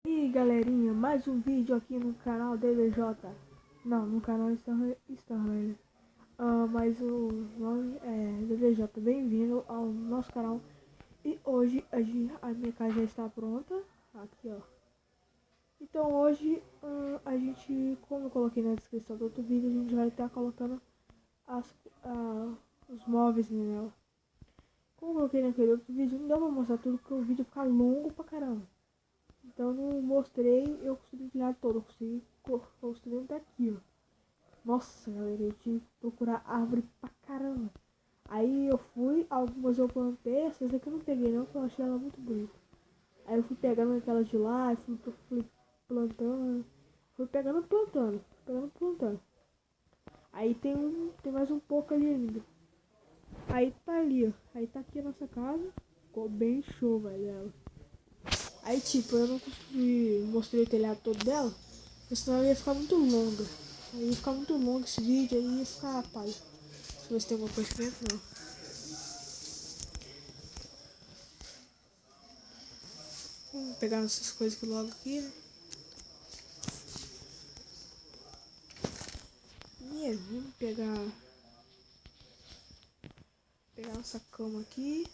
E aí galerinha, mais um vídeo aqui no canal DDJ. Não, no canal Stanley. Mas o nome é DDJ. Bem-vindo ao nosso canal. E hoje a minha casa já está pronta. Aqui ó. Então hoje a gente, como eu coloquei na descrição do outro vídeo, a gente vai estar colocando os móveis nela. Como eu coloquei naquele outro vídeo, não dá pra mostrar tudo porque o vídeo fica longo pra caramba. Então não mostrei, eu consegui tirar todo, eu consegui construir até aqui, ó. Nossa, galera, eu tive que procurar árvore pra caramba. Aí eu fui, algumas eu plantei, essas aqui eu não peguei não, porque eu achei ela muito bonita. Aí eu fui pegando aquelas de lá, fui plantando, fui plantando. Aí tem mais um pouco ali ainda. Aí tá ali, ó. Aí tá aqui a nossa casa, ficou bem show, velho. Aí tipo, eu não consegui mostrar o telhado todo dela, porque senão ia ficar muito longa. Aí ia ficar muito longo esse vídeo, aí ia ficar pai. Deixa eu ver se tem alguma coisa aqui dentro, não. Vamos pegar essas coisas aqui logo aqui, né? E vamos pegar essa cama aqui.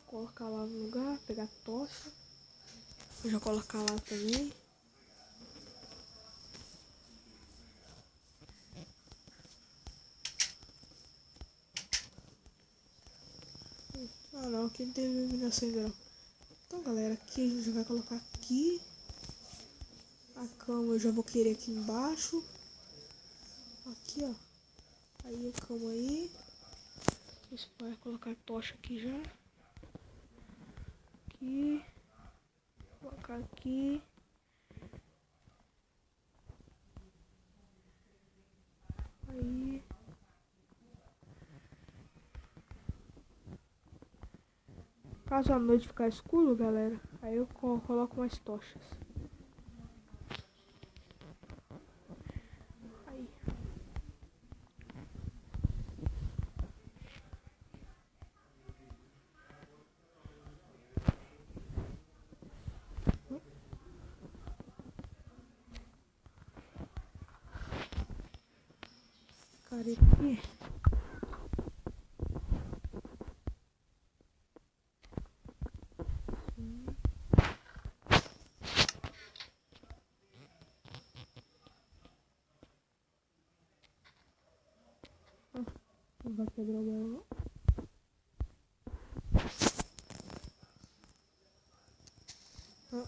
Colocar lá no lugar, pegar a tocha. Vou já colocar lá também. Ah não, aqui não tem iluminação ainda não. Então galera, aqui a gente vai colocar aqui. A cama eu já vou querer aqui embaixo. Aqui ó. Aí a cama aí. Você vai colocar a tocha aqui já. Aqui. Colocar aqui. Aí. Caso a noite ficar escuro, galera, aí eu coloco mais tochas. Aí. Cara, aqui. Não vai quebrar dela não.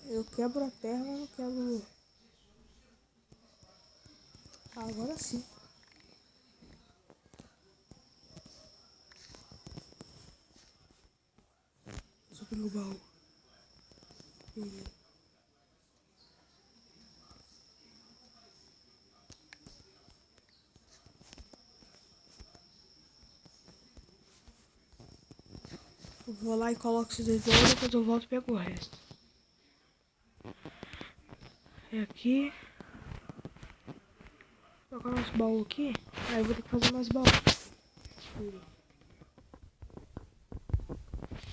Eu quebro a terra, mas não quebro. Agora sim. Deixa eu pegar o baú. Eu vou lá e coloco esses dois baús, depois eu volto e pego o resto. É aqui. Vou colocar nosso baú aqui. Aí eu vou ter que fazer mais baú.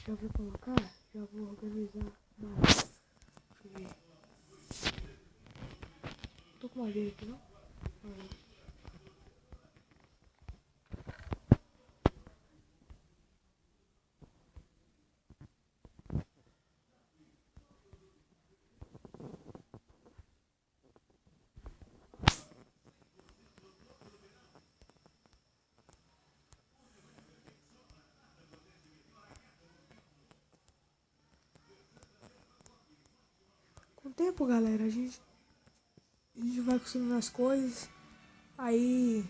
Já vou colocar, já vou organizar. Deixa eu ver. Tô com madeira aqui, não? Com o tempo, galera, a gente vai conseguindo as coisas. Aí,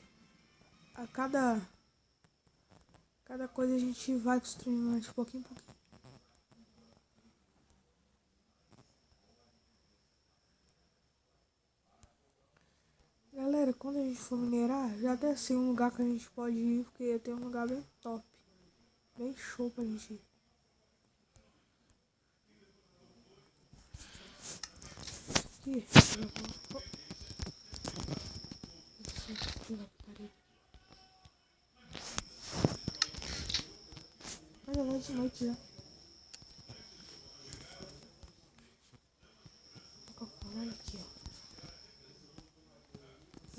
a cada coisa a gente vai construindo de pouquinho em pouquinho. Galera, quando a gente for minerar, já deve ser um lugar que a gente pode ir, porque tem um lugar bem top. Bem show pra gente ir. Aqui, mas é de noite já.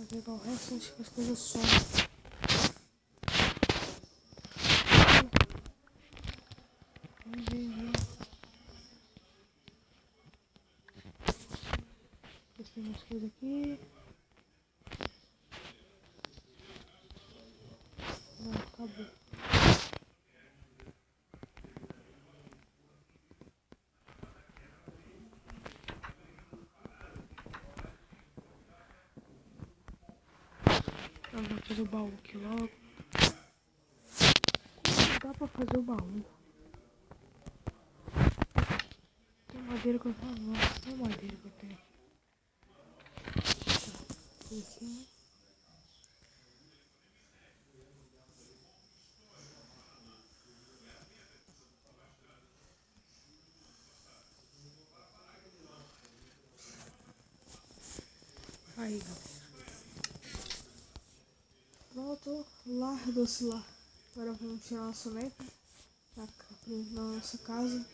pegar o resto antes que as coisas somem. Vem, vem, vem. Tem umas coisas aqui. Não, acabou. Eu vou fazer o baú aqui logo. Como dá pra fazer o baú? Tem madeira que eu tenho. Nossa, tem madeira que eu tenho. Aqui. Aí, galera. Pronto, larga-se lá. Agora vamos tirar uma soneca na nossa casa.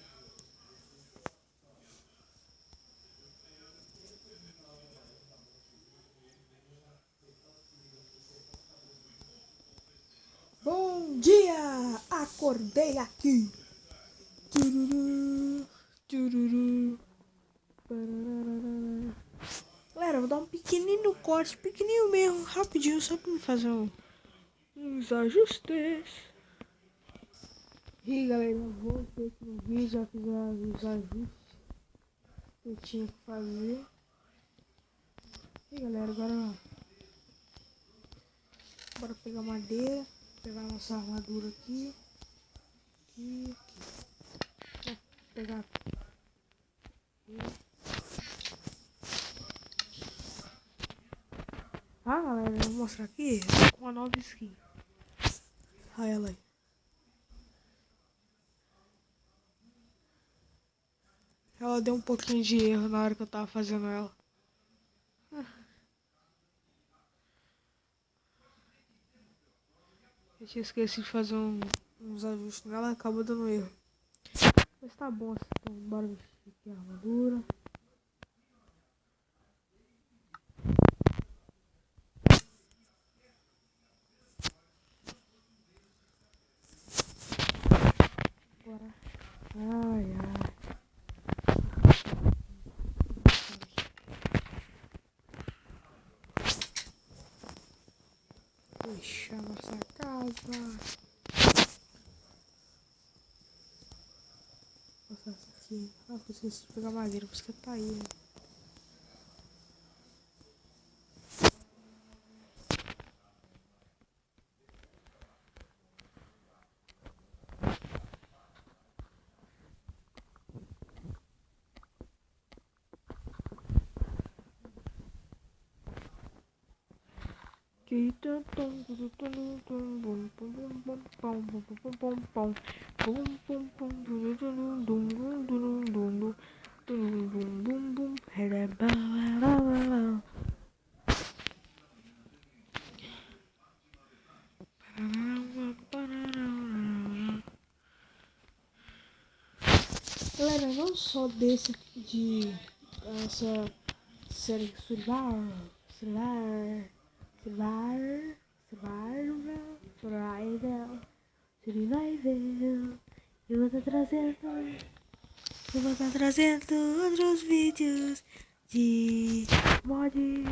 Bom dia! Acordei aqui. Tururu, tururu. Pararara. Galera, vou dar um pequenino corte, pequenininho mesmo, rapidinho, só pra me fazer uns ajustes. E galera, eu voltei aqui no vídeo, já fiz os ajustes que eu tinha que fazer. E galera, agora bora pegar madeira, pegar nossa armadura aqui. Aqui. Vou pegar aqui. Ah galera, eu vou mostrar aqui uma nova skin. Olha ela aí. Ela deu um pouquinho de erro na hora que eu tava fazendo ela. Eu tinha esquecido de fazer uns ajustes nela, acabou dando erro. Mas tá bom, então bora vestir aqui a armadura. Bora. Ai, ai. Fechar nossa casa. Nossa, essa aqui. Ah, eu esqueci de pegar madeira, por isso que tá aí. Né? Galera, não só desse aqui de essa série Survival, eu vou estar trazendo outros vídeos de mods.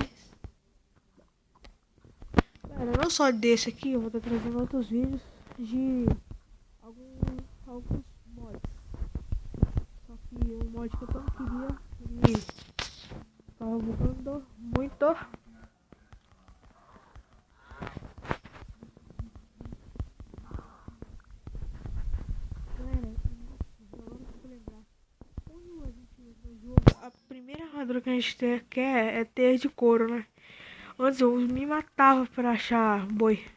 Galera, não só desse aqui, eu vou estar trazendo outros vídeos de alguns mods. Só que o mod que eu não queria, ele tava bugando muito. Galera, agora que eu vou lembrar. Quando a gente entra no jogo, a primeira armadura que a gente quer é ter de couro, né? Antes eu me matava pra achar boi.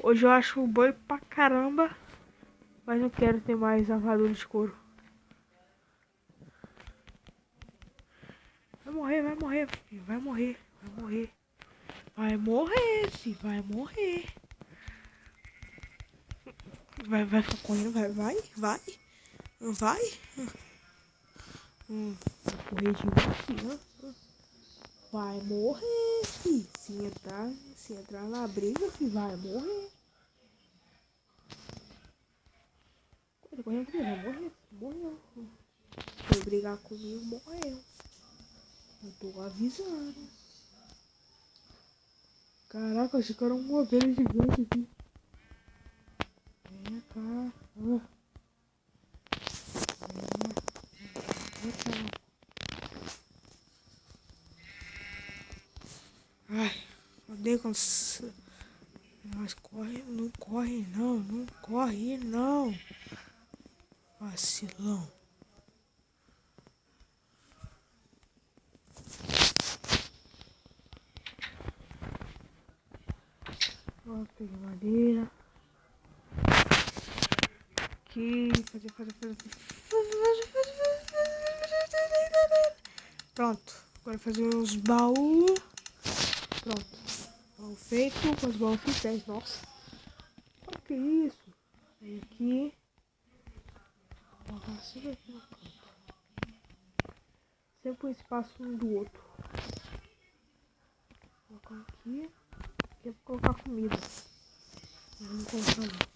Hoje eu acho o boi pra caramba, mas não quero ter mais armadura de couro. Vai morrer, vai morrer, filho. Vai morrer, vai morrer. Vai morrer, filho. Vai morrer. Vai ficar correndo, vai. Vai correr de aqui, ó. vai morrer, fi. Se entrar na briga, fi, vai morrer. Ele correu comigo, vai morrer, morreu. Foi brigar comigo, morreu. Eu tô avisando. Caraca, achei que era uma ovelha gigante aqui. Vem cá. Vem cá. Ai, odeio quando... Mas corre, não corre não, não corre não. Vacilão. Ó, peguei madeira. Aqui, fazer. Pronto, agora fazer os baús. Pronto, baú feito, com os baús feitos. Nossa, olha que isso. Aí aqui, colocar tudo aqui no canto. Sempre um espaço um do outro. Colocar aqui é pra colocar comida. Vamos colocar ali.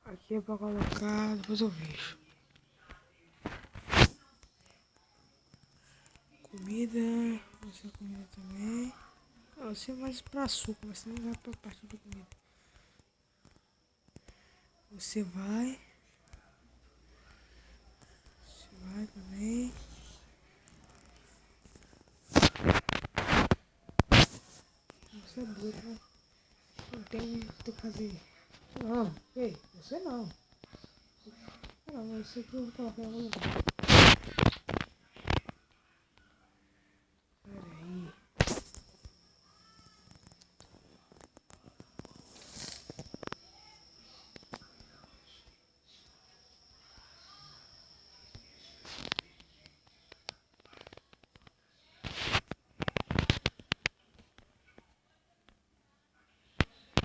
Aqui é pra colocar, depois eu vejo. Comida, você comida também. Você é mais pra açúcar, mas você não vai pra parte de comida. Você vai também. Você é doido, né? Não tem que fazer. Não, ei, você não. Não, isso aqui eu vou colocar em algum lugar. Peraí.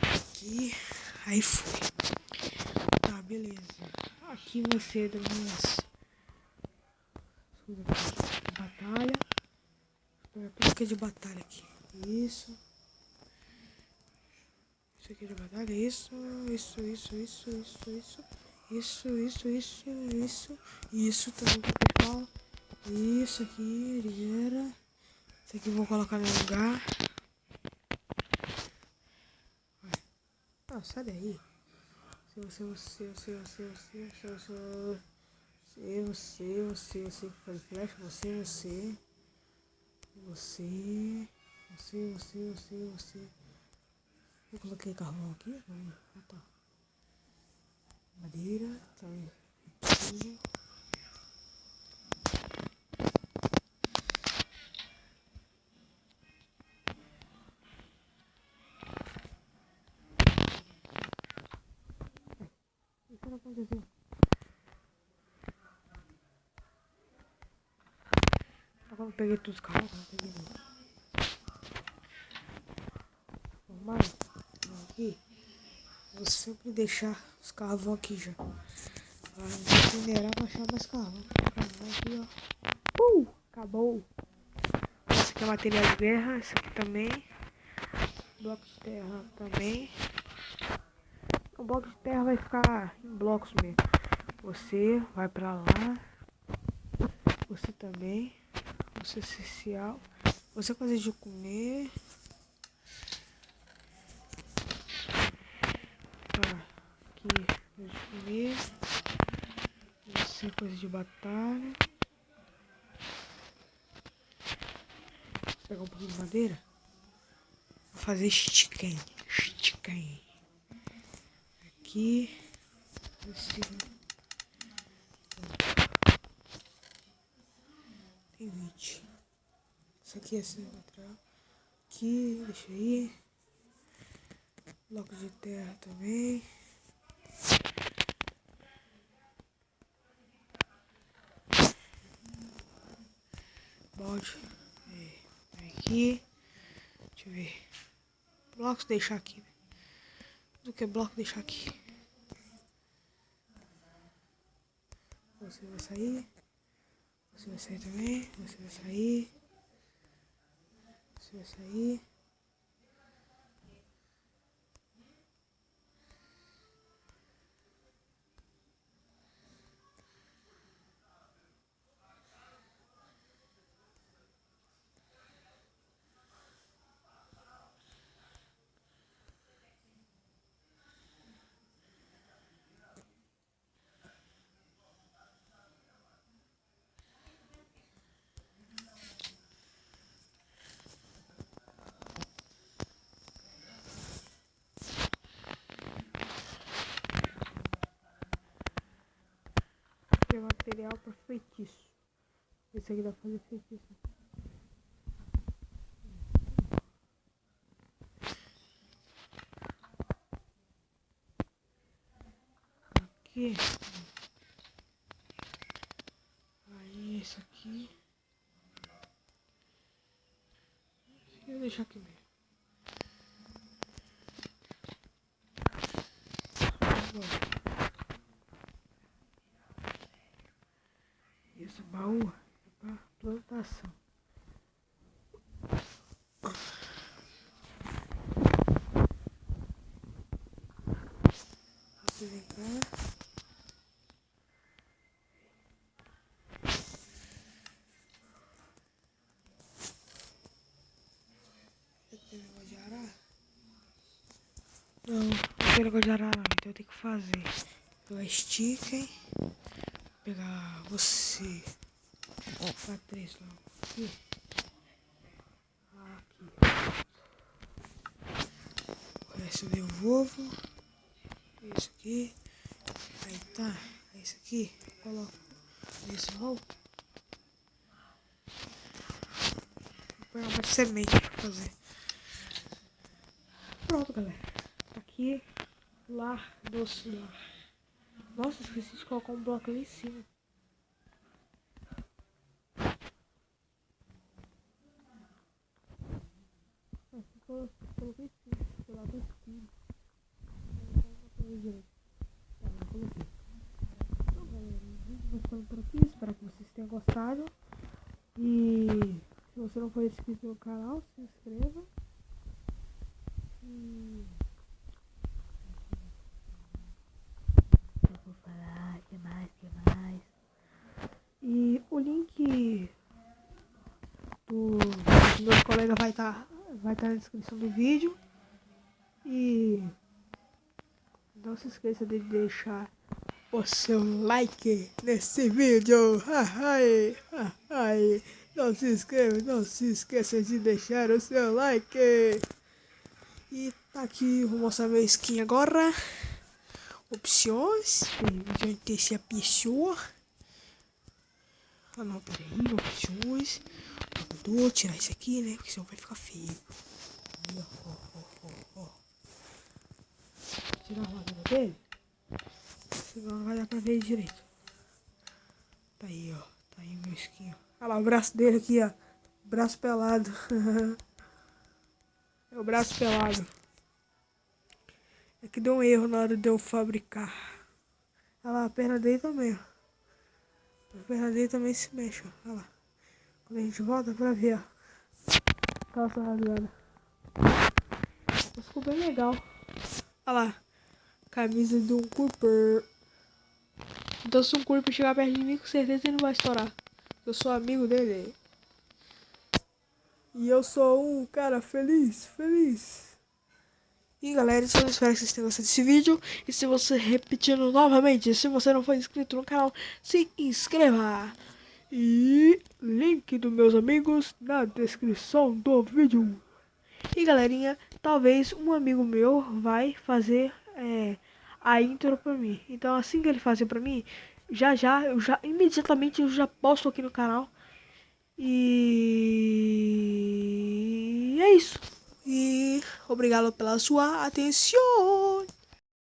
Aqui, aí foi. Tá, beleza. Aqui vai ser das minhas batalha. Tudo que é de batalha aqui. Isso. Isso aqui é de batalha. Isso. Isso também pro pessoal. Isso aqui, ligeira. Isso aqui eu vou colocar no lugar. Ah, sai daí. Você que faz flash, você. Eu coloquei carvão aqui. Ah, tá. Madeira, também. O que aconteceu? Agora eu peguei todos os carros, não peguei não. Mas, aqui, vou sempre deixar os carvão aqui já. Agora vou minerar pra achar mais carvão. Carvão aqui, ó. Acabou. Esse aqui é material de guerra, esse aqui também. Bloco de terra também. O bloco de terra vai ficar em blocos mesmo. Você vai pra lá. Você também. Você é essencial. Você coisa de comer. Tá. Aqui, coisa de comer. Você é coisa de batalha. Vou pegar um pouquinho de madeira. Vou fazer chicken. Aqui. Esse. Tem 20. Isso aqui é assim, aqui, deixa aí. Bloco de terra também. Balde. Aqui. Deixa eu ver. Blocos deixar aqui. Tudo que é bloco, deixar aqui. Você vai sair. Você vai sair também. Você vai sair. Você vai sair. É material para feitiço. Esse aqui dá pra fazer feitiço. Aqui. Aí esse aqui. Eu vou deixar aqui mesmo. Agora. Esse baú é para plantação. Você vem cá. Tem negócio de arar? Não tem negócio de arar não, então eu tenho que fazer. Pegar sticker. Pegar você. Patrícia, aqui. Aqui. O resto eu devolvo. Isso aqui. Aí tá. Isso aqui. Coloco nesse rol. Vou pegar uma semente pra fazer. Pronto, galera. Tá aqui. Lar, doce lar. Nossa, esqueci de colocar um bloco ali em cima. Coloquei em cima. Sei lá, tá escuro. Coloquei. Então, galera, o vídeo vai ficando por aqui. Espero que vocês tenham gostado. E se você não for inscrito no canal, se inscreva. E eu vou falar, que mais? E o link do meu colega vai estar na descrição do vídeo. E não se esqueça de deixar o seu like nesse vídeo. Não se esqueça de deixar o seu like. E tá aqui, vou mostrar meu skin agora. Opções. Gente, a pessoa. Ah não, peraí, opções. Vou tirar isso aqui, né? Porque senão vai ficar feio. Tirar a armadura dele. Senão não vai dar pra ver direito. Tá aí, ó. Tá aí o meu skin, ó. Olha lá o braço dele aqui, ó. Braço pelado. É o braço pelado. É que deu um erro na hora de eu fabricar. Olha lá, a perna dele também, ó. A perna dele também se mexe, ó. Olha lá. Quando a gente volta pra ver, ó. Calça rasgada. Ficou bem legal. Olha lá. Camisa de um Cooper. Então se um Cooper chegar perto de mim, com certeza ele não vai estourar. Eu sou amigo dele. E eu sou um cara feliz. E galera, eu espero que vocês tenham gostado desse vídeo. E se você, repetindo novamente, se você não for inscrito no canal, se inscreva. E link dos meus amigos na descrição do vídeo. E galerinha, talvez um amigo meu vai fazer a intro pra mim. Então assim que ele fazer pra mim, imediatamente eu já posto aqui no canal. E é isso. E obrigado pela sua atenção.